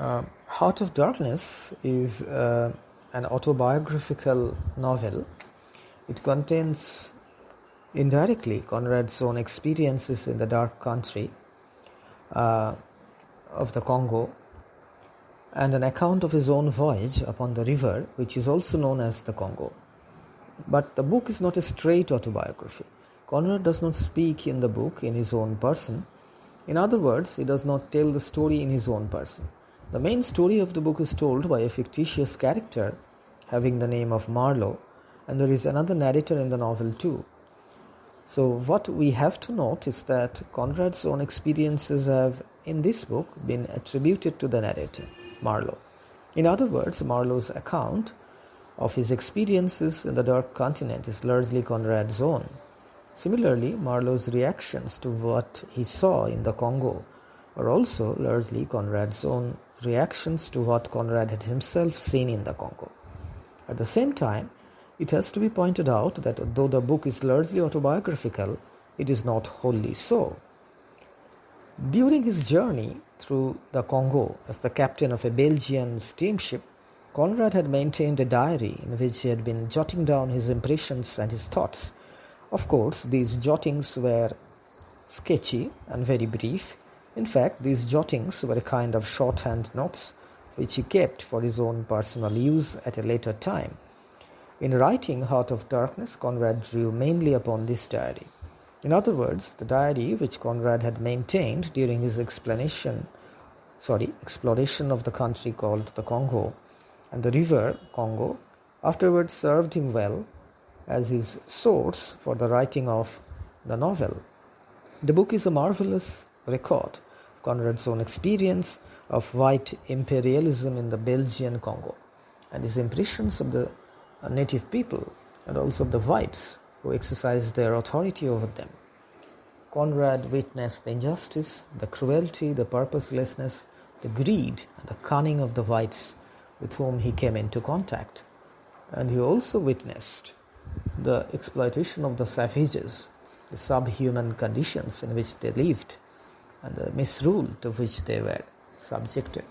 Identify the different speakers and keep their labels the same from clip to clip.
Speaker 1: Heart of Darkness is an autobiographical novel. It contains indirectly Conrad's own experiences in the dark country of the Congo and an account of his own voyage upon the river, which is also known as the Congo. But the book is not a straight autobiography. Conrad does not speak in the book in his own person. In other words, he does not tell the story in his own person. The main story of the book is told by a fictitious character having the name of Marlowe, and there is another narrator in the novel too. So what we have to note is that Conrad's own experiences have, in this book, been attributed to the narrator, Marlowe. In other words, Marlowe's account of his experiences in the Dark Continent is largely Conrad's own. Similarly, Marlowe's reactions to what he saw in the Congo are also largely Conrad's own reactions to what Conrad had himself seen in the Congo. At the same time, it has to be pointed out that though the book is largely autobiographical, it is not wholly so. During his journey through the Congo as the captain of a Belgian steamship, Conrad had maintained a diary in which he had been jotting down his impressions and his thoughts. Of course, these jottings were sketchy and very brief. In fact, these jottings were a kind of shorthand notes which he kept for his own personal use at a later time. In writing Heart of Darkness, Conrad drew mainly upon this diary. In other words, the diary which Conrad had maintained during his exploration of the country called the Congo and the river Congo afterwards served him well as his source for the writing of the novel. The book is a marvelous record of Conrad's own experience of white imperialism in the Belgian Congo and his impressions of the native people and also of the whites who exercised their authority over them. Conrad witnessed the injustice, the cruelty, the purposelessness, the greed and the cunning of the whites with whom he came into contact. And he also witnessed the exploitation of the savages, the subhuman conditions in which they lived, and the misrule to which they were subjected.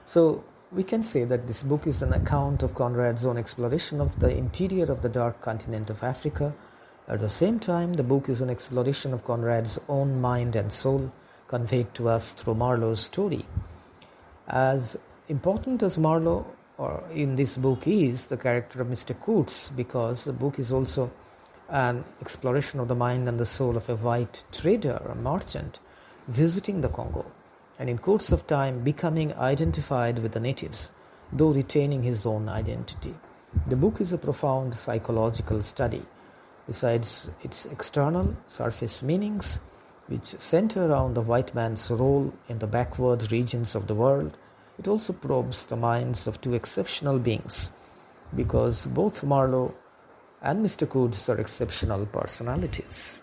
Speaker 1: So we can say that this book is an account of Conrad's own exploration of the interior of the dark continent of Africa. At the same time, the book is an exploration of Conrad's own mind and soul conveyed to us through Marlowe's story. As important as Marlowe in this book is the character of Mr. Coates, because the book is also an exploration of the mind and the soul of a white trader or merchant visiting the Congo and in course of time becoming identified with the natives, though retaining his own identity. The book is a profound psychological study. Besides its external surface meanings, which center around the white man's role in the backward regions of the world, it also probes the minds of two exceptional beings, because both Marlowe and Mr. Coates are exceptional personalities.